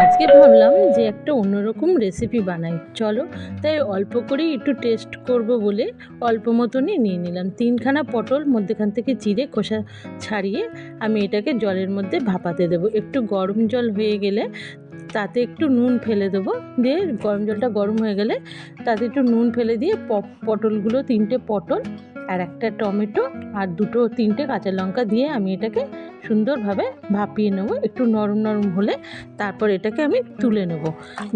আজকে ভাবলাম যে একটা অন্যরকম রেসিপি বানাই, চলো। তাই অল্প করেই একটু টেস্ট করব বলে অল্প মতনই নিয়ে নিলাম। তিনখানা পটল মধ্যেখান থেকে চিড়ে খোসা ছাড়িয়ে আমি এটাকে জলের মধ্যে ভাপাতে দেবো। একটু গরম জল হয়ে গেলে তাতে একটু নুন ফেলে দেবো, দিয়ে গরম জলটা গরম হয়ে গেলে তাতে একটু নুন ফেলে দিয়ে পটলগুলো, 3টে পটল আর একটা টমেটো আর 3টে কাঁচা লঙ্কা দিয়ে আমি এটাকে সুন্দরভাবে ভাপিয়ে নেবো। একটু নরম নরম হলে তারপর এটাকে আমি তুলে নেব।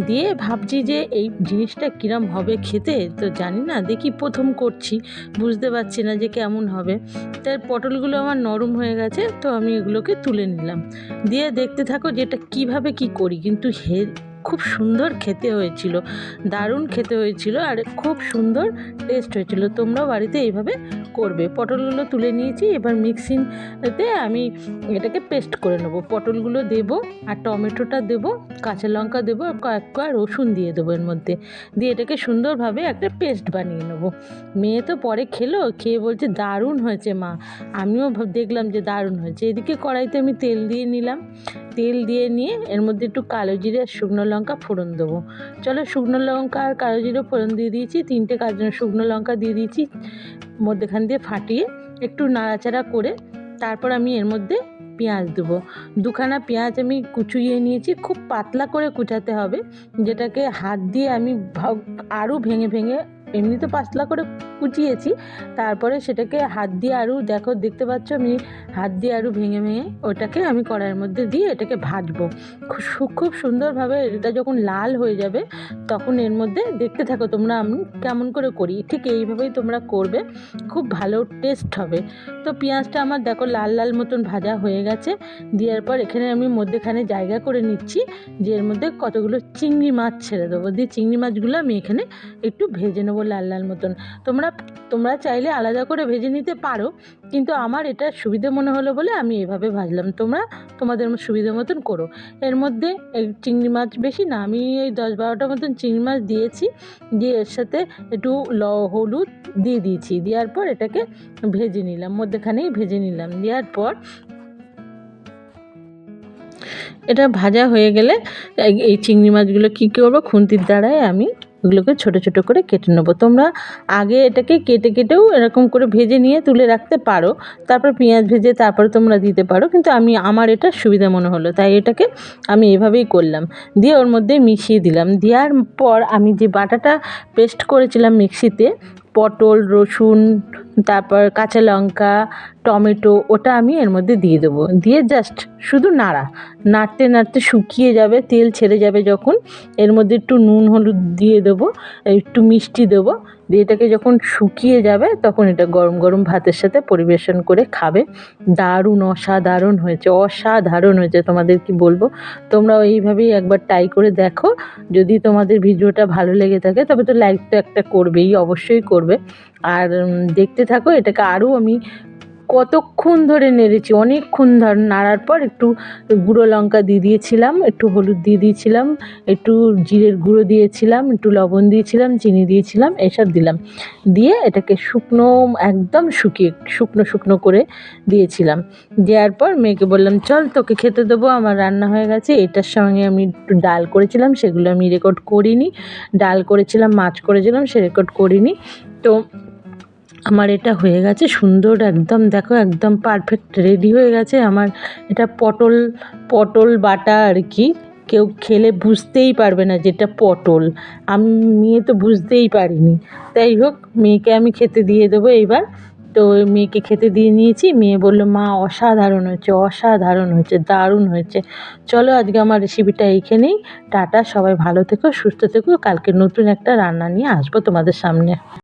দিয়ে ভাবছি যে এই জিনিসটা কিরম হবে খেতে, তো জানি না, দেখি প্রথম করছি, বুঝতে পারছি না যে কেমন হবে। তাই পটলগুলো আমার নরম হয়ে গেছে, তো আমি এগুলোকে তুলে নিলাম। দিয়ে দেখতে থাকো যে এটা কীভাবে কী করি। কিন্তু খুব সুন্দর খেতে হয়েছিল, দারুণ খেতে হয়েছিল আর খুব সুন্দর টেস্ট হয়েছিল। তোমরাও বাড়িতে এইভাবে করবে। পটলগুলো তুলে নিয়েছি, এবার মিক্সিতে আমি এটাকে পেস্ট করে নেবো। পটলগুলো দেবো আর টমেটোটা দেবো, কাঁচা লঙ্কা দেবো আর কয়েক কোয়া রসুন দিয়ে দেবো এর মধ্যে, দিয়ে এটাকে সুন্দরভাবে একটা পেস্ট বানিয়ে নেবো। মেয়ে তো পরে খেয়ে বলছে দারুণ হয়েছে মা। আমিও দেখলাম যে দারুণ হয়েছে। এদিকে কড়াইতে আমি তেল দিয়ে নিলাম। তেল দিয়ে নিয়ে এর মধ্যে একটু কালো জিরে আর শুকনো লঙ্কা ফোড়ন দেবো। চলো, শুকনো লঙ্কা আর কালো জিরে ফোড়ন দিয়ে দিয়েছি, 3টে শুকনো লঙ্কা দিয়ে দিয়েছি, মধ্যেখান দিয়ে ফাটিয়ে একটু নাড়াচাড়া করে তারপর আমি এর মধ্যে পেঁয়াজ দেবো। 2খানা পেঁয়াজ আমি কুচিয়ে নিয়েছি, খুব পাতলা করে কুচাতে হবে, যেটাকে হাত দিয়ে আমি আরও ভেঙে ভেঙে, এমনি তো পাতলা করে কুচিয়েছি, তারপরে সেটাকে হাত দিয়ে আরও দেখতে পাচ্ছ আমি হাত দিয়ে আরও ভেঙে ভেঙে ওটাকে আমি কড়াইয়ের মধ্যে দিয়ে এটাকে ভাজবো খুব সুন্দরভাবে। এটা যখন লাল হয়ে যাবে তখন এর মধ্যে দেখতে থাকো তোমরা আমি কেমন করে করি, ঠিক এইভাবেই তোমরা করবে, খুব ভালো টেস্ট হবে। তো পেঁয়াজটা আমার দেখো লাল লাল মতন ভাজা হয়ে গেছে। দেওয়ার পর এখানে আমি মধ্যেখানে জায়গা করে নিচ্ছি যে এর মধ্যে কতগুলো চিংড়ি মাছ ছেড়ে দেবো, দিয়ে চিংড়ি মাছগুলো আমি এখানে একটু ভেজে নেবো লাল লাল মতন। তোমরা চাইলে আলাদা করে ভেজে নিতে পারো, কিন্তু আমার এটা সুবিধে মনে হলো বলে আমি এভাবে ভাজলাম। তোমরা তোমাদের সুবিধে মতন করো। এর মধ্যে এই চিংড়ি মাছ বেশি না, আমি এই 10-12টা মতন চিংড়ি মাছ দিয়েছি, দিয়ে এর সাথে একটু হলুদ দিয়ে দিয়েছি। দেওয়ার পর এটাকে ভেজে নিলাম, মধ্যেখানেই ভেজে নিলাম। দেওয়ার পর এটা ভাজা হয়ে গেলে এই চিংড়ি মাছগুলো কী করবো, খুন্তির দ্বারায় আমি এগুলোকে ছোট ছোট করে কেটে নেবো। তোমরা আগে এটাকে কেটেও এরকম করে ভেজে নিয়ে তুলে রাখতে পারো, তারপর পেঁয়াজ ভেজে তারপরে তোমরা দিতে পারো, কিন্তু আমার এটা সুবিধা মনে হলো তাই এটাকে আমি এভাবেই করলাম। দিয়ে ওর মধ্যে মিশিয়ে দিলাম। দেওয়ার পর আমি যে বাটাটা পেস্ট করেছিলাম মিক্সিতে, পটল, রসুন, তারপর কাঁচা লঙ্কা, টমেটো, ওটা আমি এর মধ্যে দিয়ে দেবো। দিয়ে জাস্ট শুধু নাড়তে নাড়তে শুকিয়ে যাবে, তেল ছেড়ে যাবে যখন, এর মধ্যে একটু নুন হলুদ দিয়ে দেবো, একটু মিষ্টি দেবো। দিয়ে এটাকে যখন শুকিয়ে যাবে তখন এটা গরম গরম ভাতের সাথে পরিবেশন করে খাবে। দারুণ, অসাধারণ হয়েছে, অসাধারণ হয়েছে, তোমাদের কি বলবো। তোমরাও এইভাবেই একবার ট্রাই করে দেখো। যদি তোমাদের ভিডিওটা ভালো লেগে থাকে তবে তো লাইক তো একটা করবেই, অবশ্যই করবে। আর দেখতে থাকো, এটাকে আরও আমি কতক্ষণ ধরে নেড়েছি, অনেকক্ষণ ধরে নাড়ার পর একটু গুঁড়ো লঙ্কা দিয়ে দিয়েছিলাম, একটু হলুদ দিয়ে দিয়েছিলাম, একটু জিরের গুঁড়ো দিয়েছিলাম, একটু লবণ দিয়েছিলাম, চিনি দিয়েছিলাম, এসব দিলাম। দিয়ে এটাকে একদম শুকনো করে দিয়েছিলাম। দেওয়ার পর মেয়েকে বললাম চল তোকে খেতে দেবো, আমার রান্না হয়ে গেছে। এটার সঙ্গে আমি একটু ডাল করেছিলাম, সেগুলো আমি রেকর্ড করিনি। ডাল করেছিলাম, মাছ করেছিলাম, সে রেকর্ড করিনি। তো আমার এটা হয়ে গেছে সুন্দর, একদম দেখো একদম পারফেক্ট রেডি হয়ে গেছে আমার। এটা পটল বাটা আর কি, কেউ খেলে বুঝতেই পারবে না যেটা পটল। মেয়ে তো বুঝতেই পারিনি। তাই হোক, মেয়েকে আমি খেতে দিয়ে দেবো এইবার। তো মেয়েকে খেতে দিয়ে নিয়েছি, মেয়ে বললো মা অসাধারণ হয়েছে, অসাধারণ হয়েছে, দারুণ হয়েছে। চলো, আজকে আমার রেসিপিটা এইখানেই। টাটা, সবাই ভালো থেকো, সুস্থ থেকো। কালকে নতুন একটা রান্না নিয়ে আসবো তোমাদের সামনে।